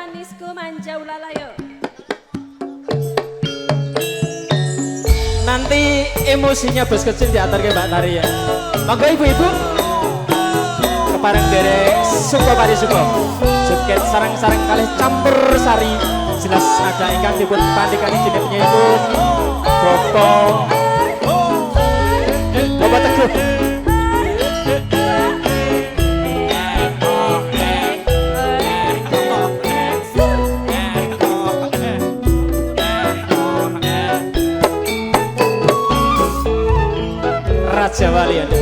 manisku manja ulala yo. Nanti emosinya bos kecil diatur ke Mbak Tari ya. Monggo ibu-ibu kepareng derek suko pari suko joget sarang-sarang kalih campur sari jelas ada ingkang dipun pandikani jenengnya itu Bapak Teguh. Raja Wali ada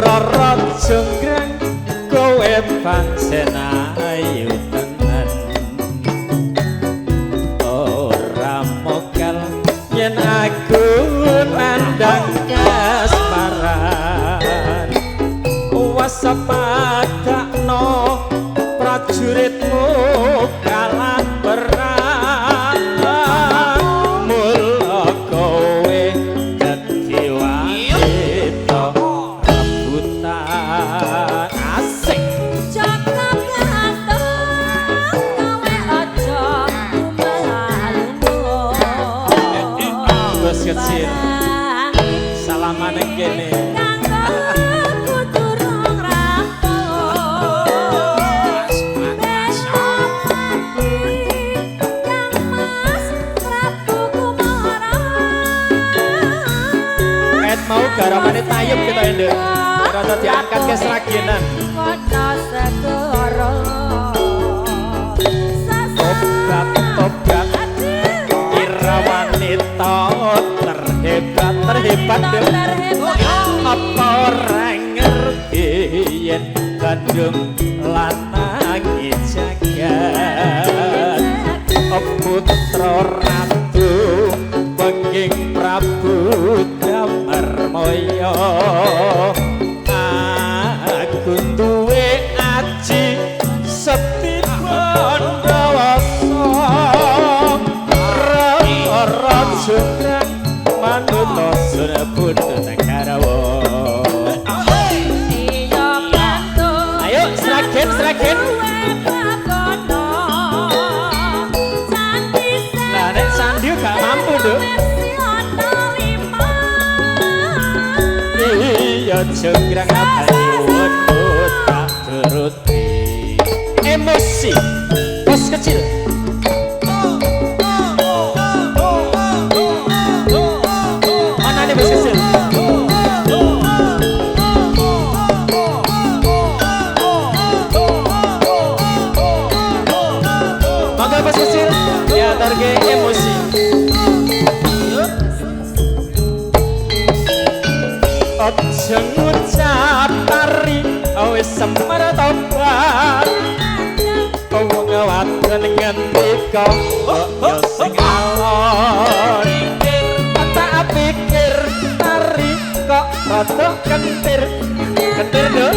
Roro jonggrang kowe pancen ayu tenan ora mokal yen aku nandang kasmaran wasapadakno prajuritmu kalah perang kecil salaman yang gini mau garamannya tayub kita ini rata diangkat ke seraginan tobat wanita terhebat apa orang ngerti yen Bandung lanangi jagat putra ratu Wengging Prabu Damarmaya aku duwe aji Seti Pandawasa Raja manuto surebut negarawo. Ayo seragen. Nah nek sandi gak mampu dong. Iya jenggrang abanyuwun tak turuti emosi bos kecil. Target emosi ojo ngucap tari wis semar tobat wong wadon ngendika yo sing alon tak pikir tari kok rada kentir lho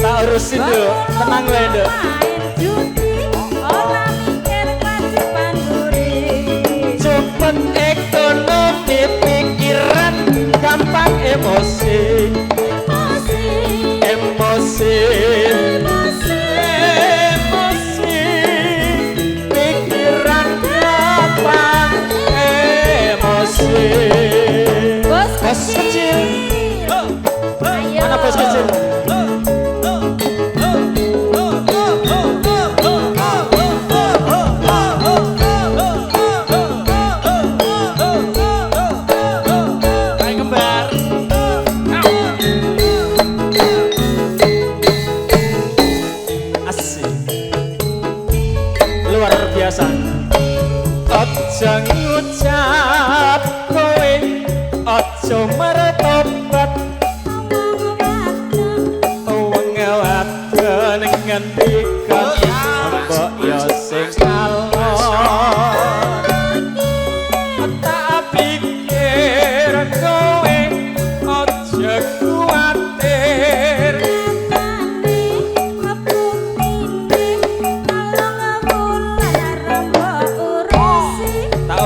tak urusin lho tenang wae lho ekonomi pikiran gampang emosi pikiran gampang emosi bos kecil mana bos kecil ojo ngucap kowe ojo meretobat wong wadon ngendika mbok yo sing alon tak pikir kowe ojo kuwatir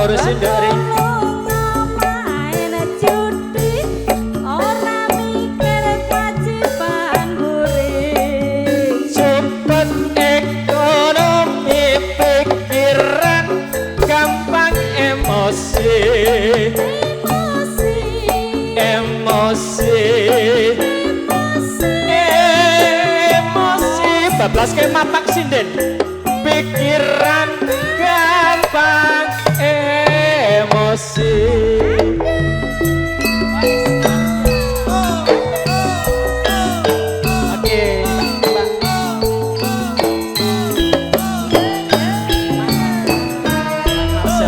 urusin dari emosi bablas ke mapak sinden pikiran gampang emosi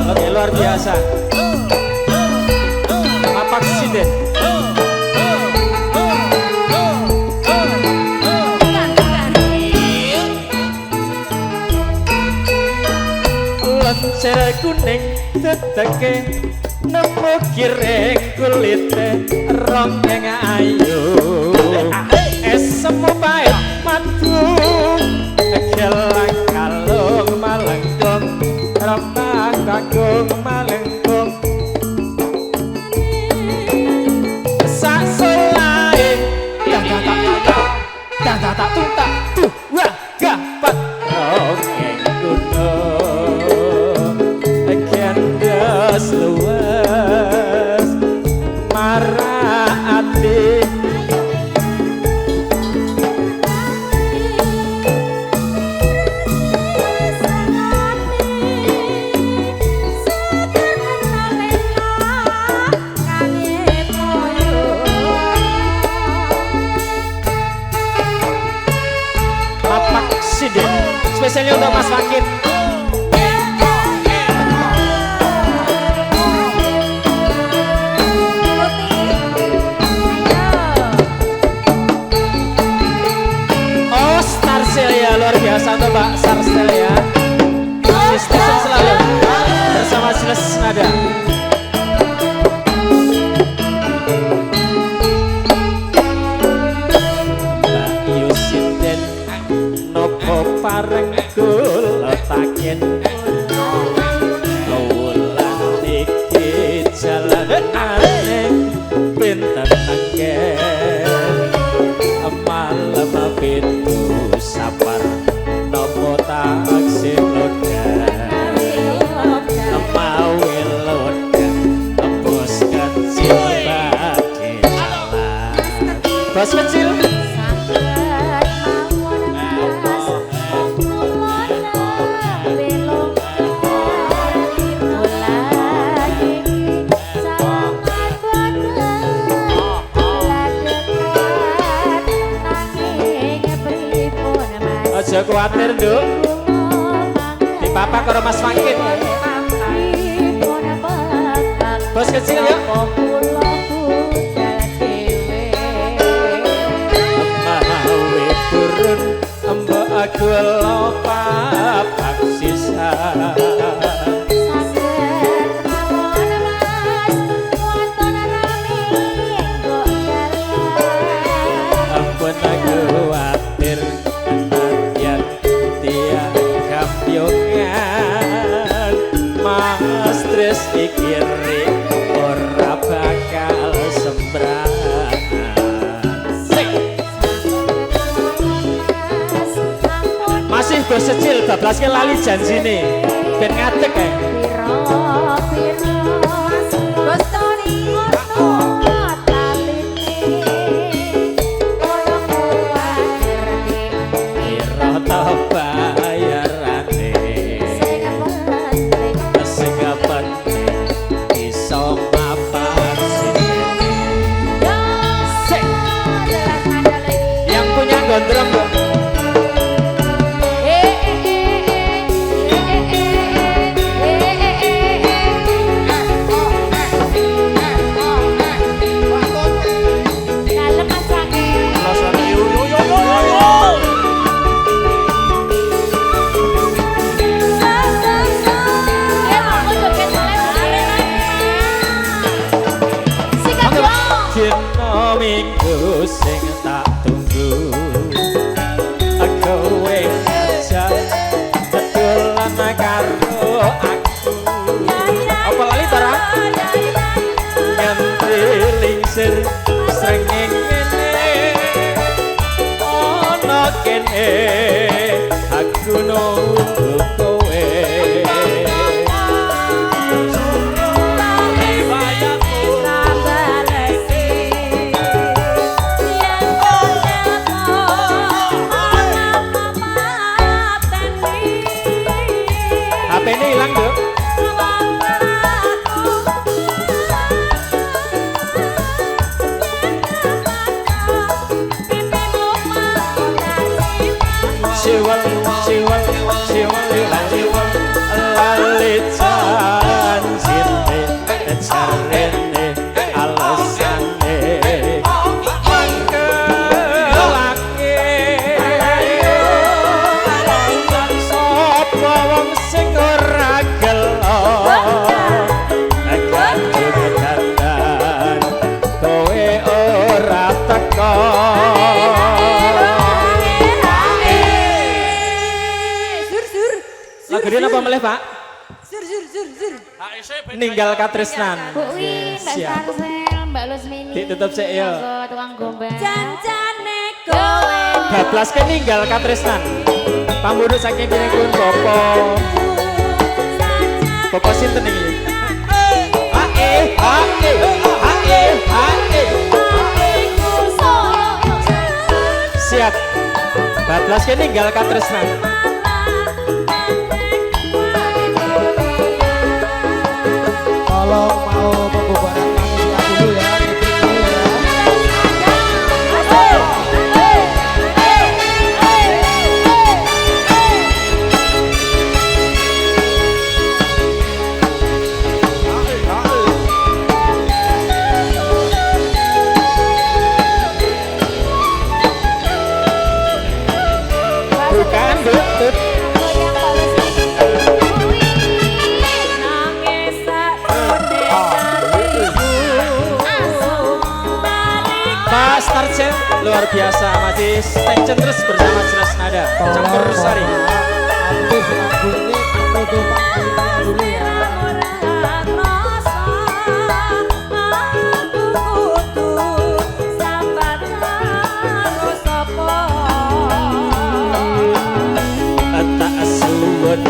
oke luar biasa mapak sinden lencer kuning teteke nemu kiring kulite rombeng ayu esemu pahit madu gelang kalung malengkung rembang kakung malengkung sak selae tak tuntak tuh wah gapat rongeng gunung gendes luwes marah ati spesialnya untuk Mas Fakir. Oh, Starcelia luar biasa untuk Mbak Starcelia. Sistem selalu bersama Siles Nada. Pareng kula taken wulan iki jalan aneh pinten anggen malam pitu sapar nopo taksi lodan mawe lodan bos kecil bagi jalan bos kecil aja kuatir Nduk di papa karo Mas Fakir bos kecil ya mawe turun mbok aku lopak sisa ampun aku kuatir Mas Tris pikiri ora bakal sembranan masih bos kecil bablasnya lali janjine ben ngadeg ya gondrong Bu. Minggu sing tak tunggu kowe aja betulan karo aku apa lali to ra nganti lingsir srengeng ngene ana kene aku nunggu kowe meleh Pak. Zur. Ninggal katresnan. Bu Wi, Mbak Siap. Starsel, Mbak Lusmini. Ditutup sik ya. Monggo tukang gombal. Jancane kowe. Bablas ke ninggal katresnan. Pambudut saking pinengkun Bopo. Bopo sinten iki? Hae. Siap. Bablas ke ninggal katresnan. Kalau mau pembubaran panitia dulu ya, meeting dulu ya. Bukan Dut. Nangis sakone hatiku. Pak Starcel luar biasa masih stay terus bersama Jelas Nada Campur Sari. Habis lagu ini penutupan panitia dulu ya. Tak suwun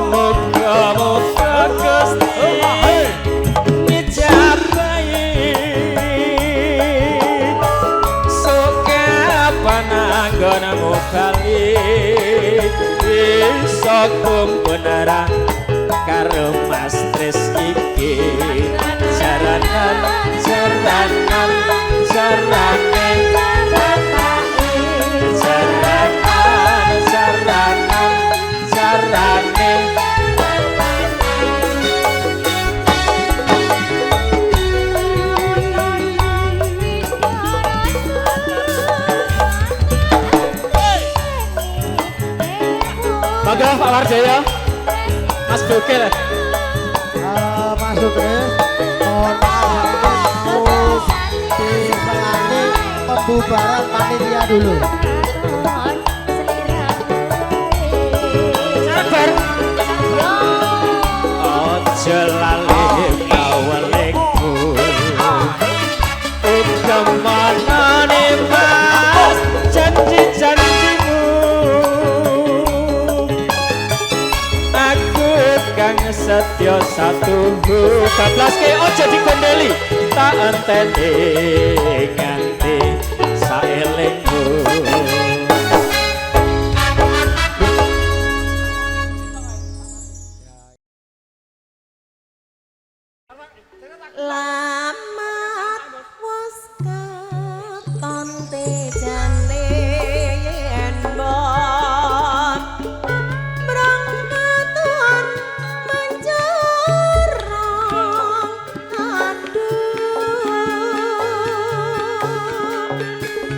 Moga-moga Gusti ngijabahi suka pananggonamu kali iso kumpulera karo Mas Tris iki jaranan Bangga Pak Warjaya Mas Bokil Mas Sutris, mohon maaf mau diselani pembubaran panitia dulu. sabar aja lali kawaliku ugamanane Mas janji-janjimu aku kang setya satu bablas ke ojo dikondeli tak enteni nganti saelengku. Lamat wis keton tejane yen bon brangkaton mencorong aduh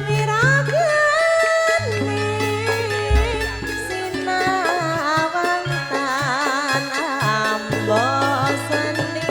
wiragane sinawang tan amboseni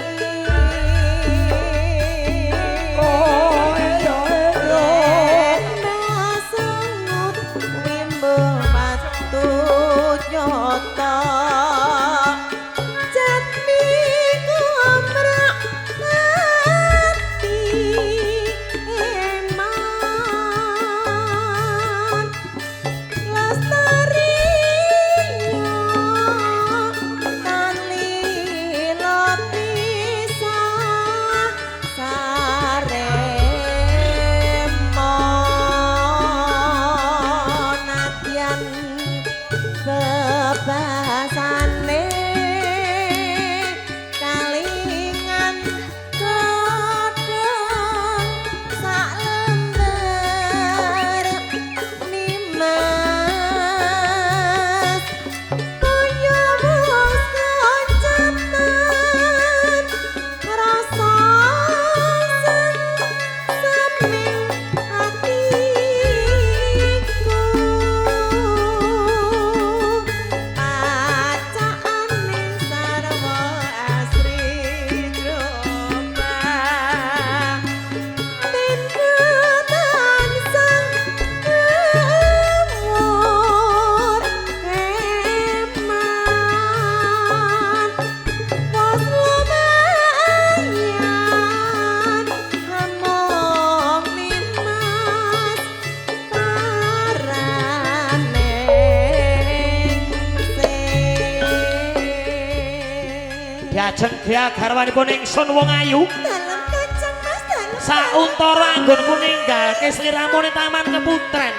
Diajeng Gia garwanipun ingsun wong ayu. Dalam Kanjeng Mas dalam. Sauntara anggonku ninggalke sliramune taman keputren.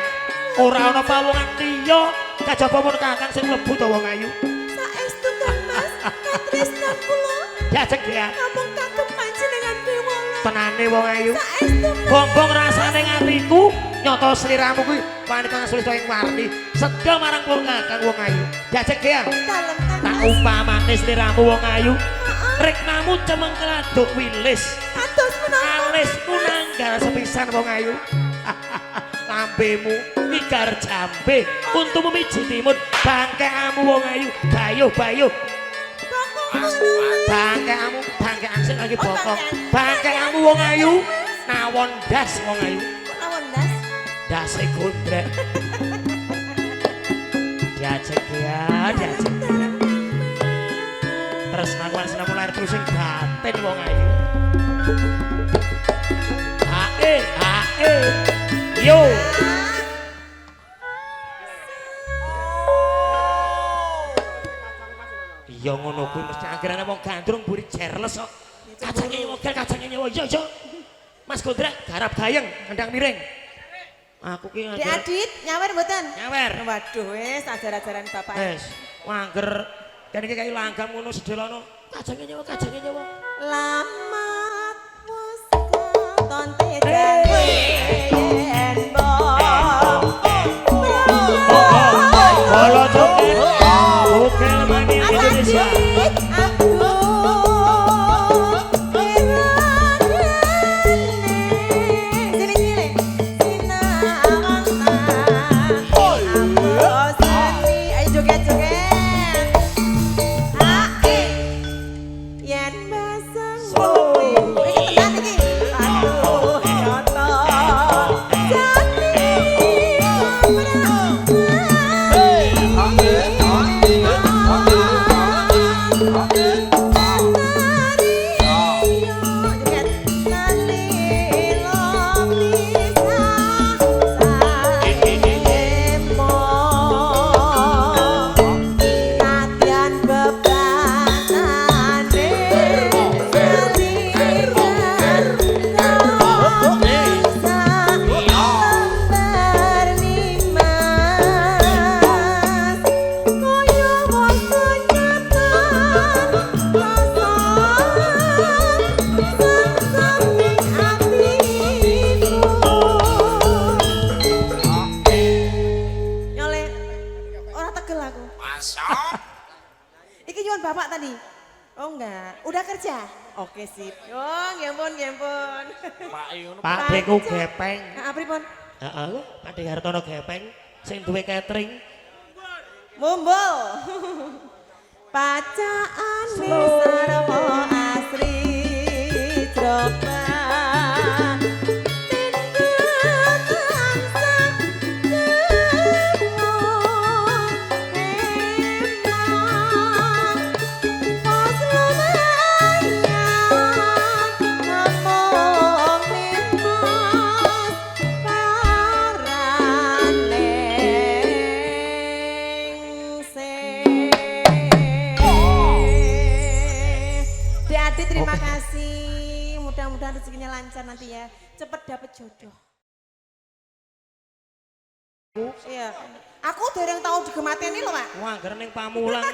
Ora ana pawongan liya kajaba mun kakang sing mlebu to wong ayu. Saestu Kang Mas, katresnan kula. Diajeng Gia Namung kagem panjenengan piwala. tenane wong ayu. Saestu Mas. Bombong rasane ngatiku nyoto sliramu kuwi wanita sulista ing warni sedya marang wong kakang wong ayu. Diajeng Gia Dalam Kang tak Mas. upamane sliramu wong ayu. Reknamu cemeng keladuk wilis. Atos menapa? Alismu nanggal sepisan wong ayu. Lambemu migar jambe untuk memiji timun bangkeamu wong ayu. Bayuh. Bangkean sing lagi bokong. Bangkeamu wong ayu. Nawon das wong ayu. Lawan das. Dase gondrek. Diajek ya. Terus nakuan senamu lahir terus sing batin wong ayu. Ae. Yo. Iya ngono kuwi mesti akhirane wong gandrung buri jerles kok. Kacange wogel kacange nyewa. Yo. Mas Gondrek garap gayeng ngendang miring. Aku ki Dek Adit, nyawer mboten? nyawer. Waduh wis ajar-ajaran bapak. Wes, wangger kene iki kaya langgam ngono sedelana. Kacange nyewa. Lamat wis katon tejan yen bom. Bolo joget. Oke mani Indonesia. Oke sip. Oh, nggih pun. Pak Deku gepeng. Heeh, pripun? Heeh, Pak De Hartono gepeng sing duwe catering. Mumbul. Pacaan sarwa asri jroba. Terima kasih, mudah-mudahan rezekinya lancar nanti ya, cepet dapet jodoh. Iya, aku dereng tahu digemateni loh Pak. Wah, ning Pamulang.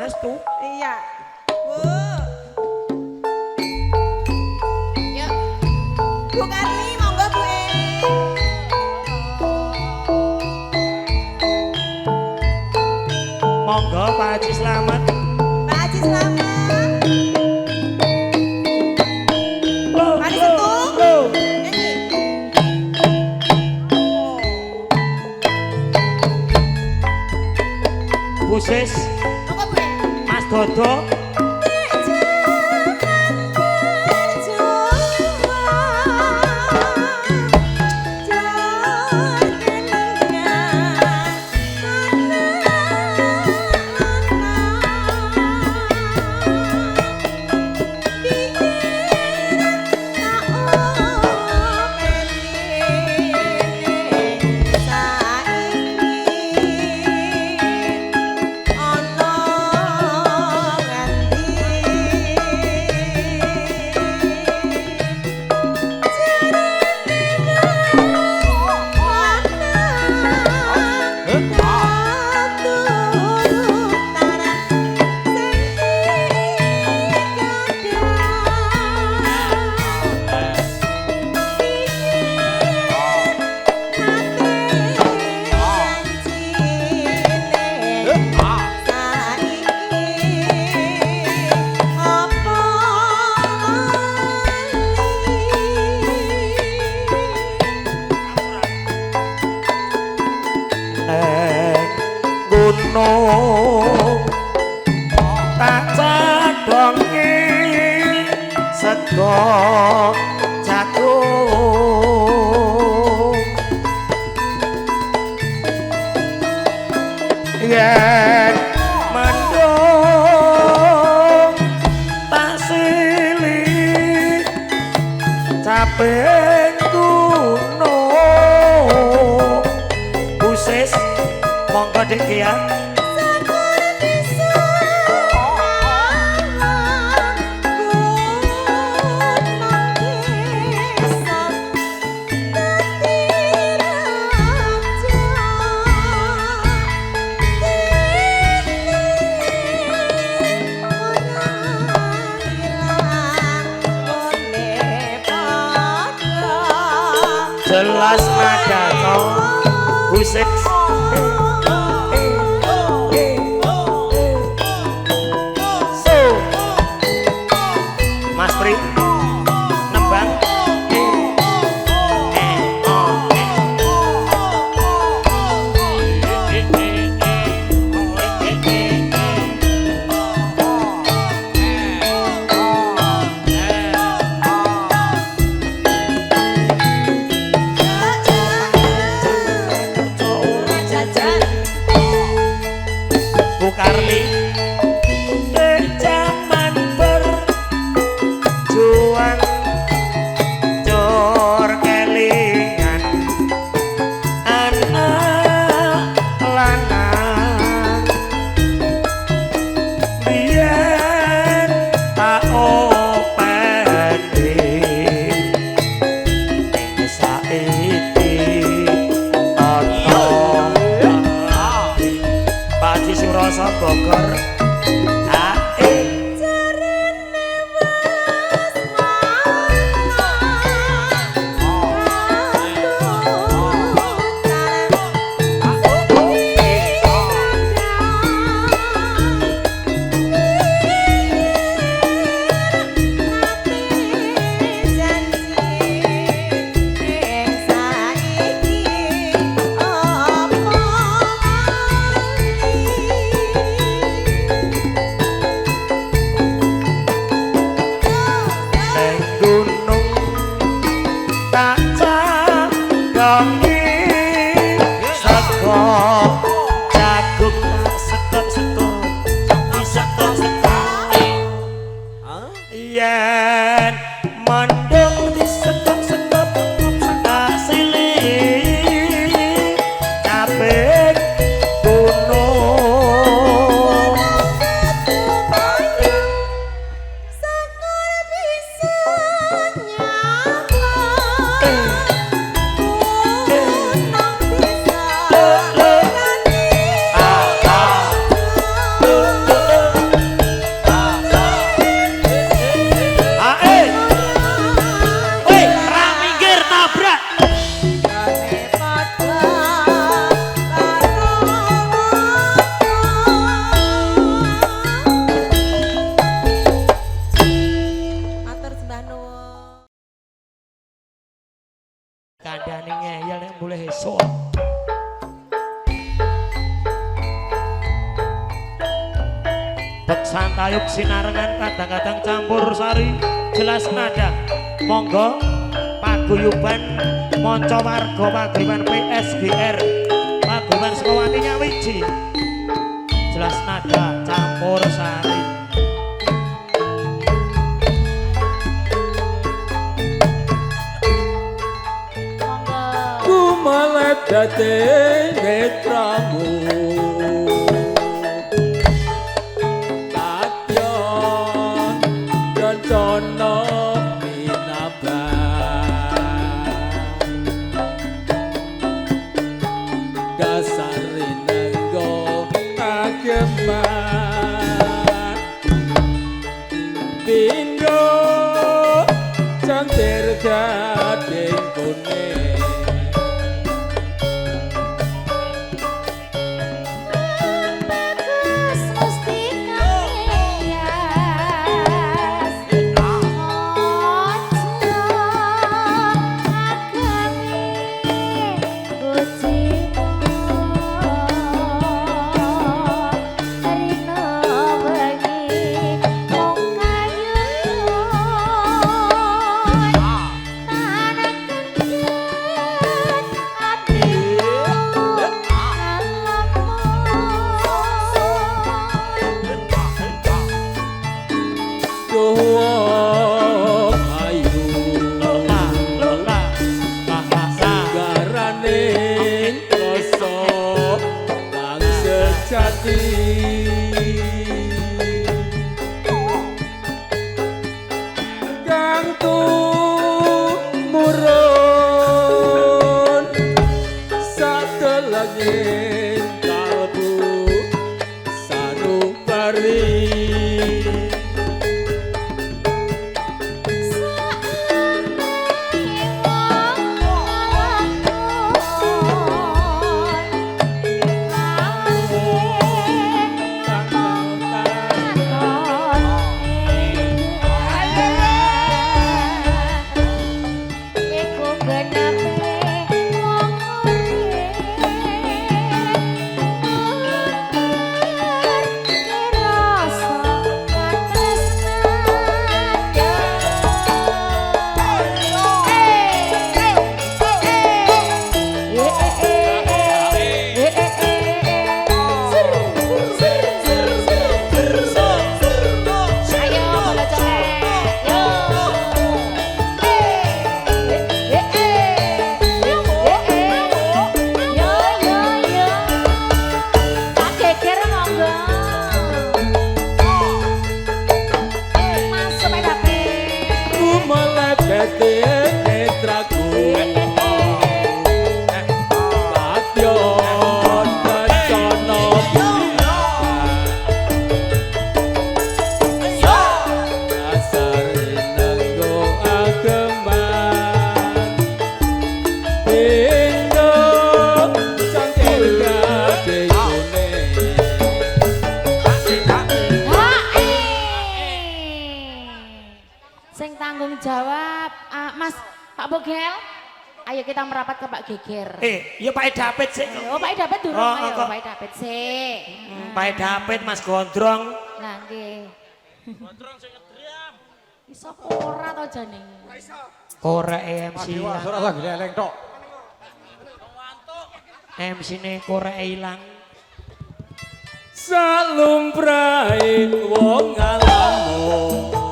Wes tuh. Iya. Bu. Yuk. Bu Karni, monggo Bu. Monggo Pak Haji Slamet. Pak Haji Slamet. Busis, Mas Dodo, sego jagung yen mendung tak silih capek kuno busis monggo dik ya jelas nada kau buset so Mas Pri nembang Karni zaman berjuang jor kelingan anak lanang biar tak openi saiki Paci Suroso Bogor yen mendung disekep-sekep tak silih capek gunung sekor bisa nyapa gunung bisa kandhane ngeyel nek mulih esuk Beksan tayub sinarengan kadang-kadang campur sari jelas nada monggo paguyuban monco warga paguyuban PSGR paguyuban Sekowati Nyawiji jelas nada campur sari Kumalet dadi netramu Katyon Gancono Minabang Gasari nenggo ageman Pindho cantir gading kuning wong ayu Lola, lola, garane rasa kang sejati kang tumurun satelangin kalbu sanubari Sing tanggung jawab, Mas Pak Bogel. Ayo kita merapat ke Pak Geger. ya Pak David sih. Oh, Pak David durung Oh, ayo, kok. Pak David sih. Pak David, Mas Gondrong. Nah, nggih. Gondrong sing ngedriam. Iso ora to jane. Korek MC Wah, ilang. ora lagi leleng tok. MC ne korek ilang. salumprahe wong alamu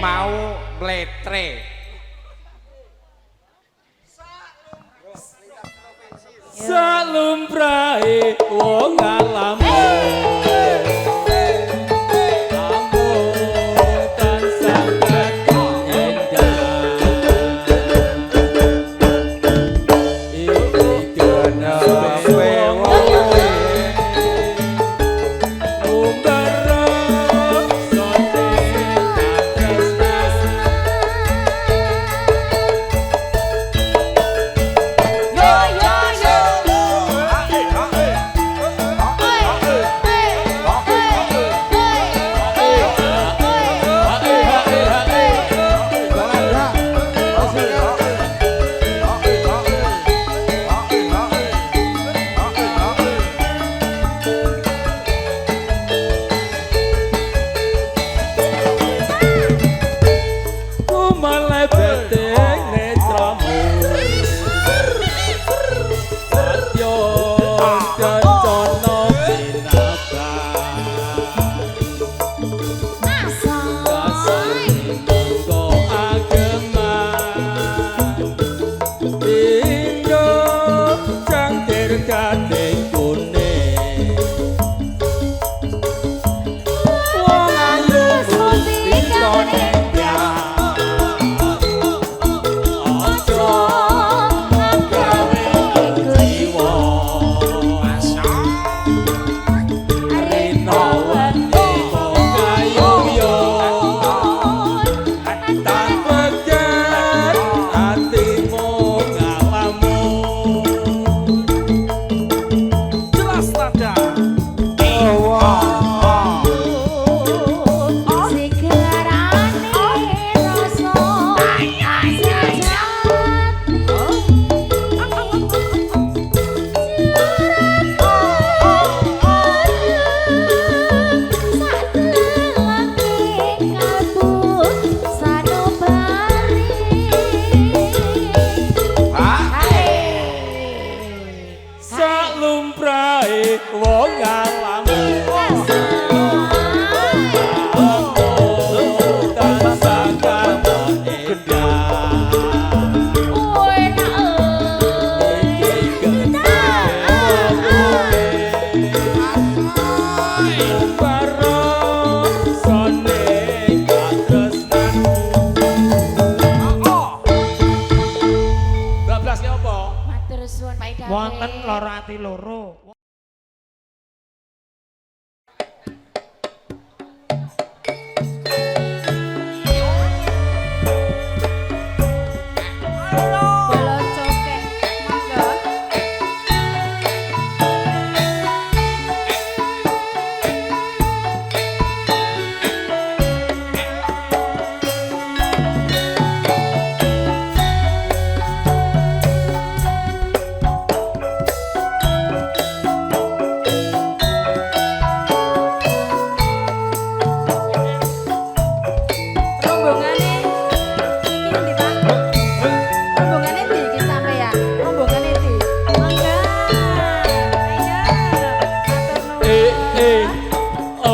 mau mletre. Salumprahe wong alamu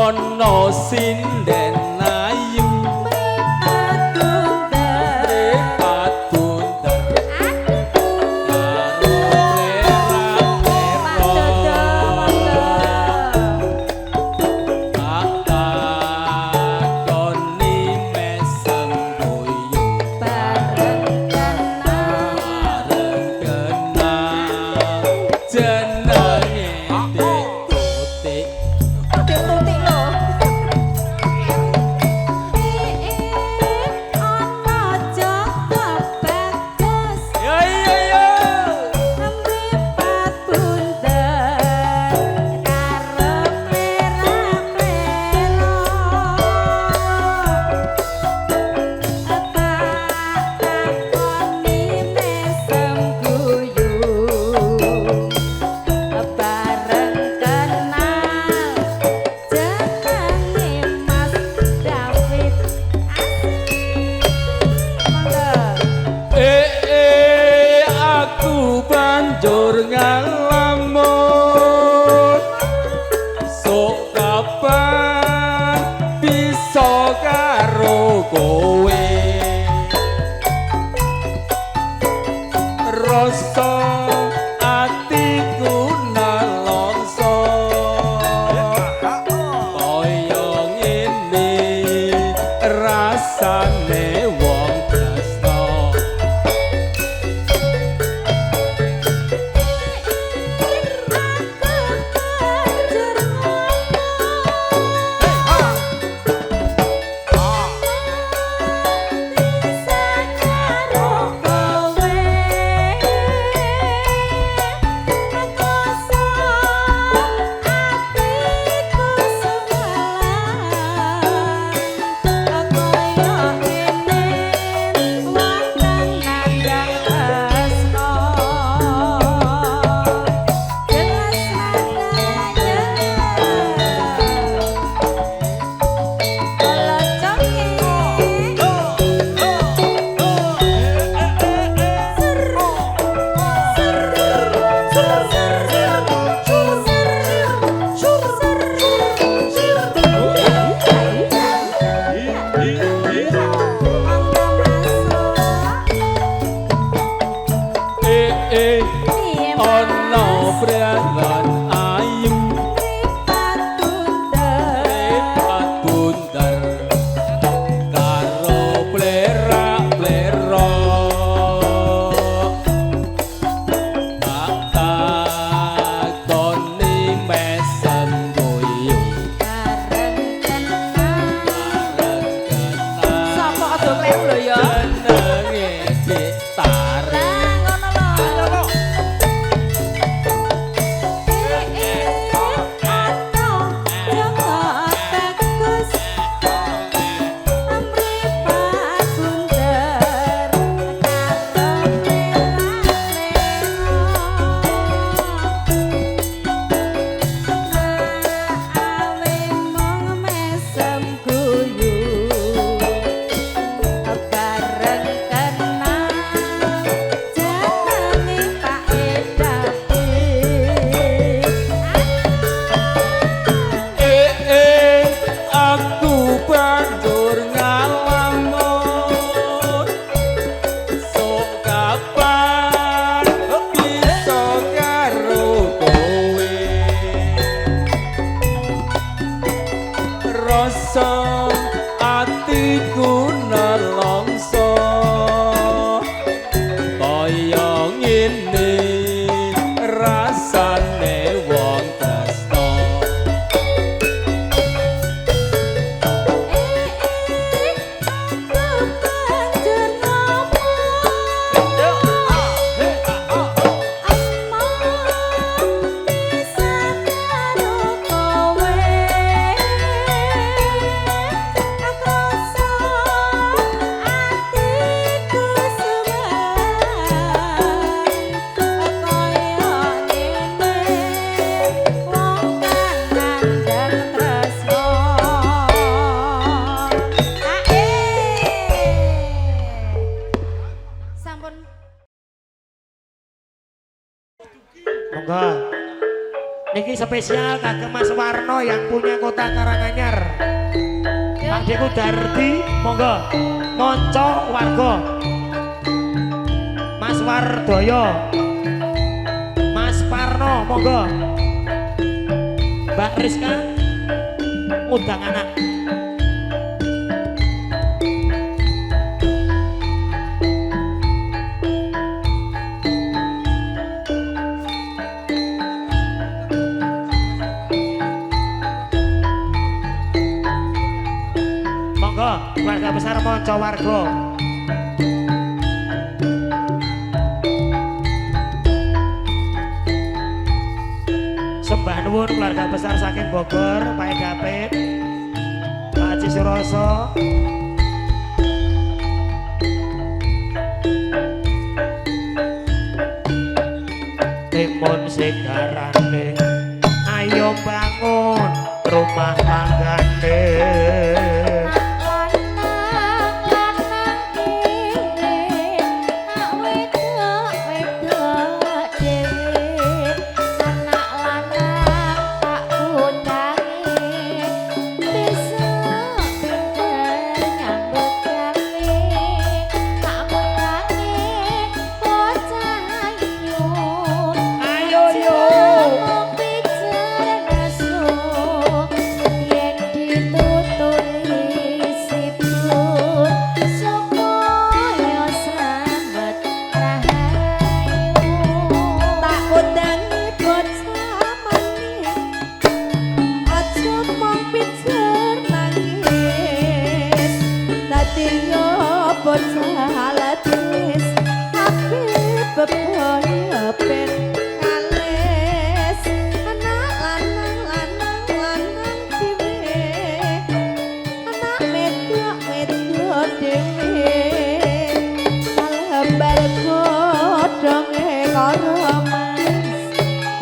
ono sinden ayu mripat tundar karo plera takoni mesem boyo bareng kenal jenenge Dik Tutik yo yo yo aku banjur ngalamun sok kapan bisa karo kowe rasa atiku nelongso kaya ngene rasane wong tresno ono brangan ayu mripat bundar karo plera takoni mesem boyo bareng kenal Sapa aja kleru lho ya. jenenge Dik Tari rasa atiku nelongso kaya ngene rasane wong tresno Niki spesial kagem Mas Warno yang punya kota Karanganyar. Pakdeku Dardi, monggo. Monco warga. Mas Wardoyo. Mas Parno, monggo. Mbak Rizka, undang anak. Monggo, keluarga besar Monco Wargo. Sembah nuwun keluarga besar saking Bogor, Pak David, Pak Haji Suroso. Timun segarane, ayo bangun rumah tanggane.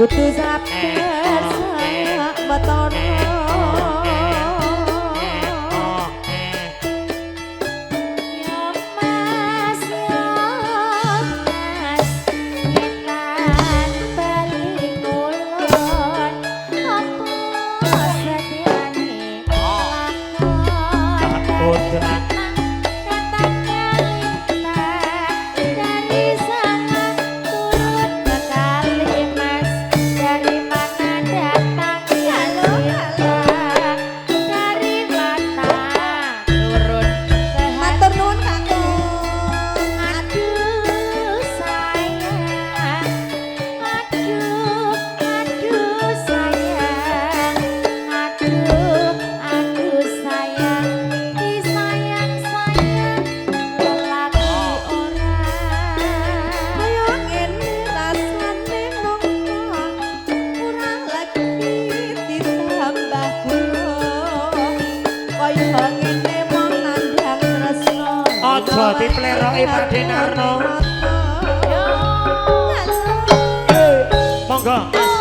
Kudu sabar sak wetana. Ojo dipleroki Pak Denarno. Monggo, Mas.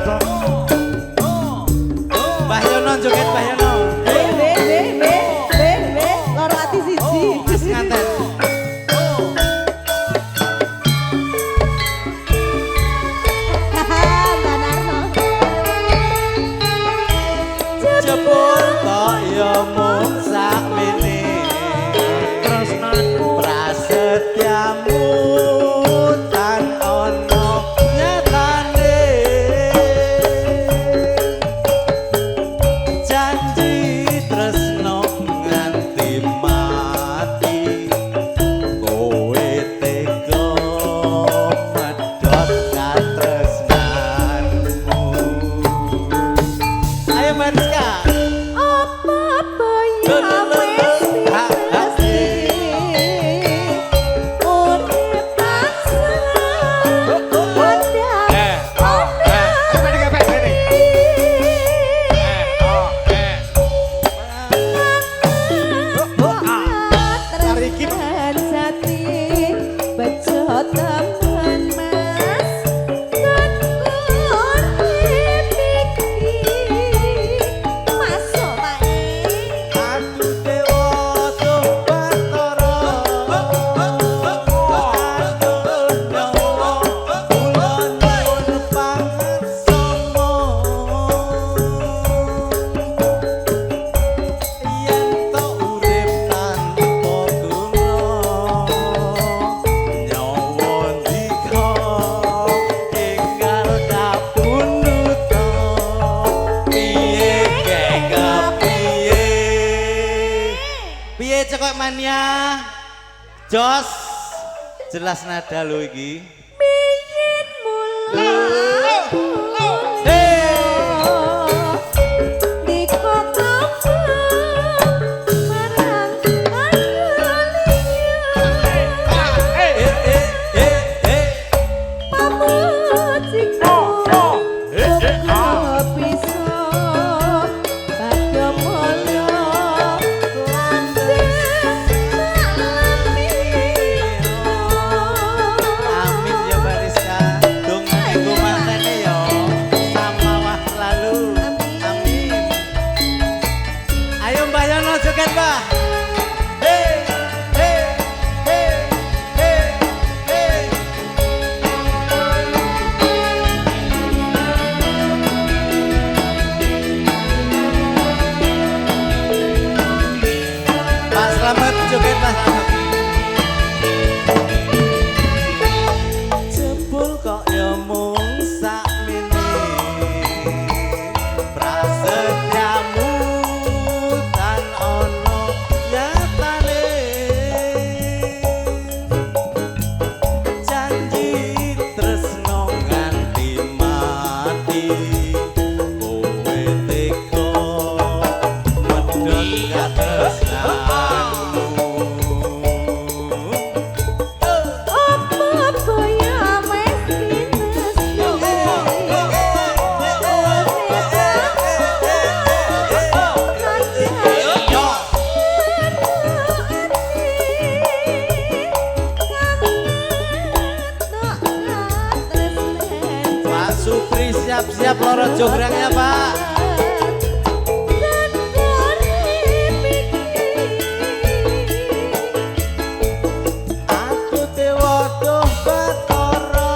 kok. Mbah Yono joget Mbah Yono. Loro ati siji. Mas nganten. Mbak Narno. Jebul kok ya mung sakmene. Tresnanku Prasetyamu tan ono nyatane. Janji tresno nganti mati. Kowe tega medhot katresnanmu. Ayo Mariska. Apa boyo wis pasti. Urip paksa. Terkesan jati bejo temen mas kan urip iki masuk mae Aduh dewa tuh Batara. Aduh nyawa kula nyuwun pangarsama. Yen to urip tanpa guna, nyawa ndika enggal kapunuta. Piye kek piye? Piye cekok mania? Jos jelas nada lo iki. biyen mulai dikokok marang pamujiku uga bisa badhe mulya Amin ya Bariska. Donga iku mantene ya. Sama wah lalu. Amin. Ayo Mbah Yono joget Mbah. Hey, hey, hey, hey, hey. Pak Slamet joget Pak Slamet. Jebul kok ya mung sakmene. Prasetyamu tan ono nyatane. Janji tresno nganti mati. Kowe tega medhot katresnanmu. apa boyo wis Pak Supri siap-siap loro jograngnya Pak. Aku dewa tuh Batara.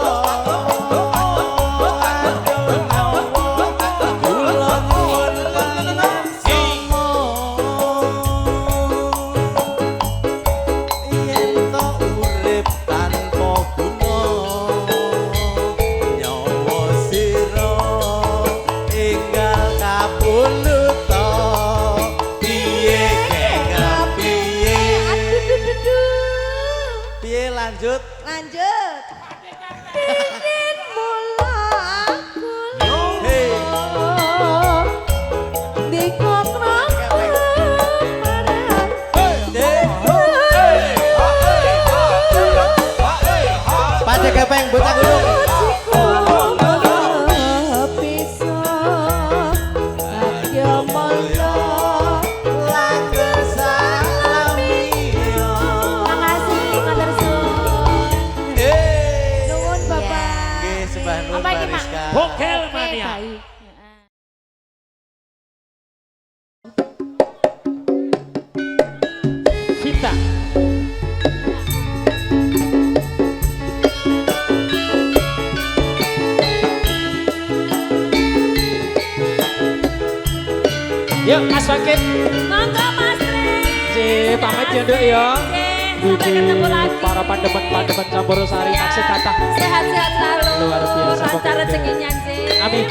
Aduh nyawa kula nyuwun pangarsama. Yen to urip tanpa guna, nyawa sira enggal kapunuta. Piye kek piye? Piye lanjut? lanjut biyen mula aku Hey. dikokok marang Pada gepeng buta gunung. bisa badhe mulya Langgeng salamiya. Makasih matur suwun. Eh, Yuk Mas Fakir. Monggo Mas Tri. Pamit ya Nduk ya. Sampai ketemu lagi. Para pandemen campur sari taksih kata. Sehat-sehat selalu. Luar biasa, Lancar pokoknya. rezekinya Cik. Amin.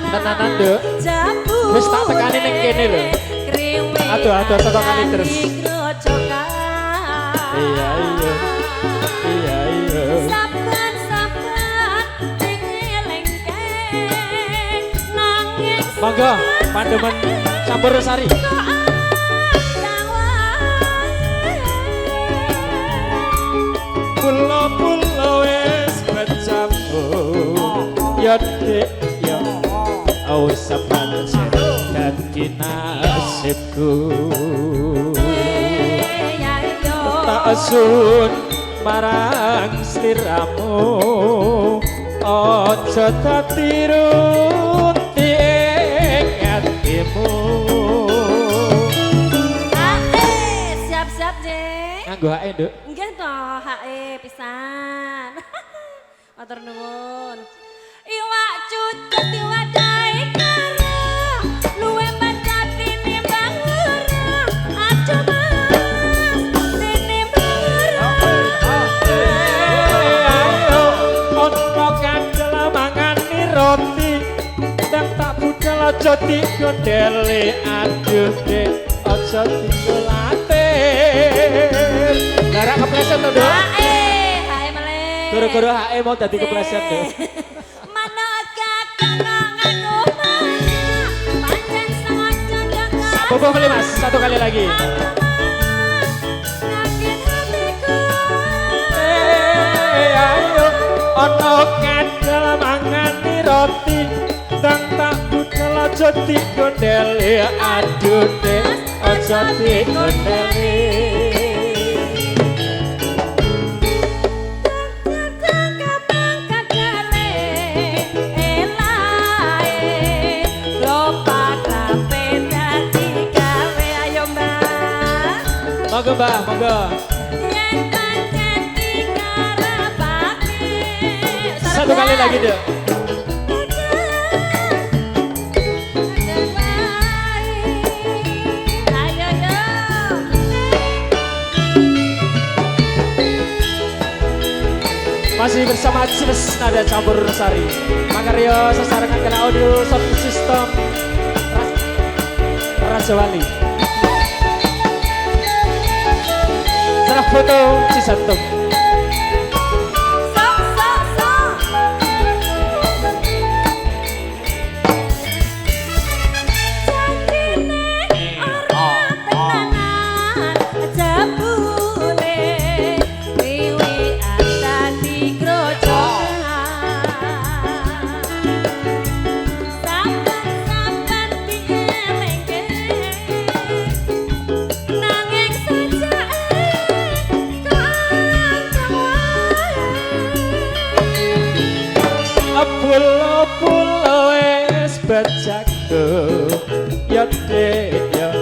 Tenanan Nduk. Wis tak tekani ning kene lho. Aduh saka kali terus. Iya. Monggo pandemen campur sari. Pulo-pulo wis bercampur. Ya Dik ya. Wis pancen dadi nasibku. Tak asun marang sliramu. Aja dadi ruti ing atimu. Siap-siap Cik. Nganggo hae Nduk. Nggih toh, hae pisan. Matur nuwun. Iwak cucut iwak dae karo luwe mancat tinimbang urang. Aduh Mas, tinimbang urang. Ayo ono kandel mangani roti. Dan tak budal aja digondeli. Aduh Dik, aja digolatir. Gara kepleset to Nduk. Hae meleh. Gara-gara hae mau dadi kepleset Nduk. Bobo kali Mas, satu kali lagi. Ayo, ono kandel mangani roti, dan tak budal aja digondeli. Aduh Dik, aja digondeli. Monggo Mbah, monggo. Satu kali lagi Dek. Masih bersama Cines Nada Campur Sari. Makarya sesarengan kena audio sound system Raja Wali. Serah foto Cisantung. Pulo-pulo wis bejago ya Dik ya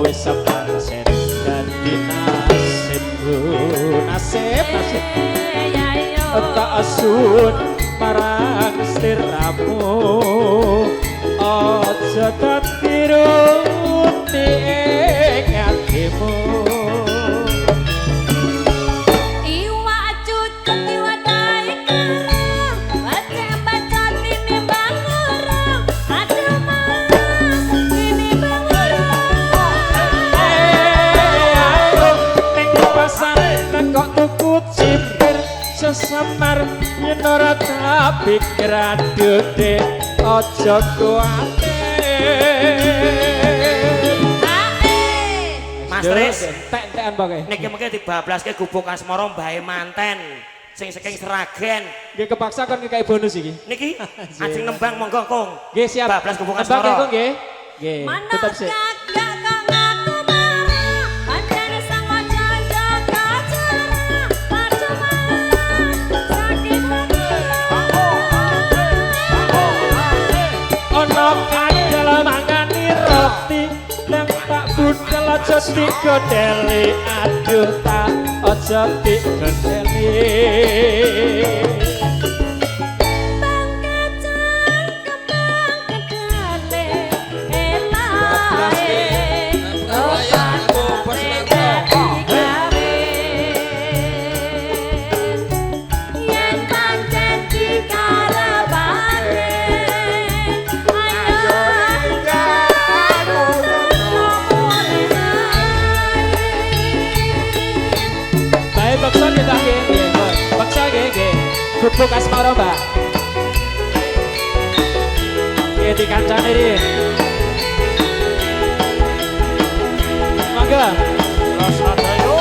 wis pancen dadi nasibku. Nasib tak asun marang sliramu. Aja dadi ruti ing atimu. Semar yen ora tak pikir aduh Dik aja kuwatir. Mas Tris, entek-entekan pokoke. niki mengke dibablaske gubuk asmara mbahe manten sing saking Seragen. Nggih kepaksa kon ngekeki bonus iki. Niki ajeng nembang monggo Kong. Nggih siap. Bablas gubuk Nembang asmara. kok nggih. Nggih, tetep sik. ojo digodeli aduh tak ojo digodeli Gubuk asmara mbak Keti kancane ini Mangga Rasadayo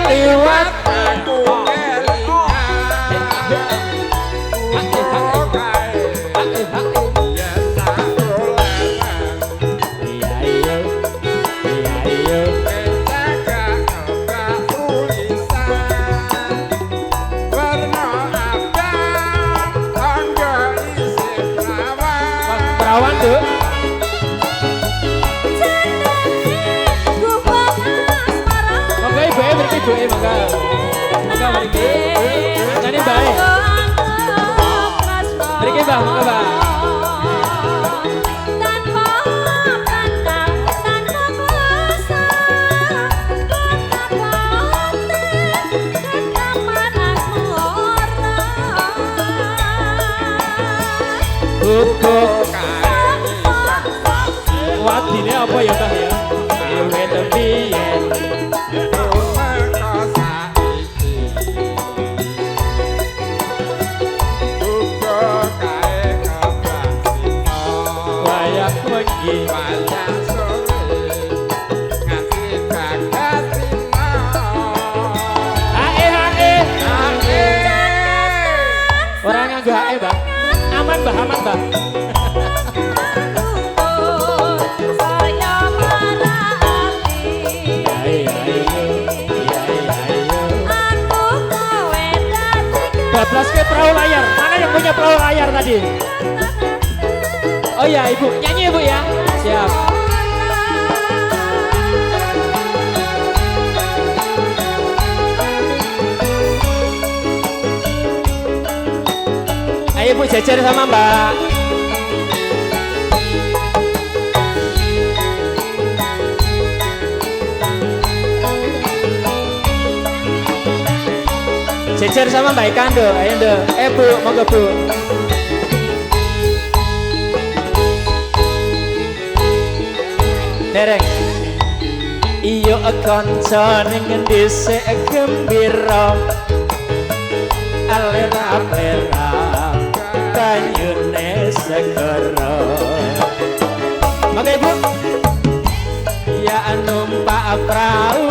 Liwat perawan tuh mangga ibu beri ibu mangga beri jadi baik beri mbak mangga mbak gubuk wadine apa ya mbah ya ewe tembiyen wayak wengi orang nganggo hae mbah aman mbah bablas ke perahu layar. Mana yang punya perahu layar tadi? Oh iya ibu, nyanyi ibu ya. Siap. Ayo ibu jajar sama mbak. Jejer sama Mbak Ikan do, ayo do. Bu, monggo bu. Dereng. Iyo kanca ning ngendi sik gembira. Alera-alera banyune segara. Monggo Ibu. Ya numpak perahu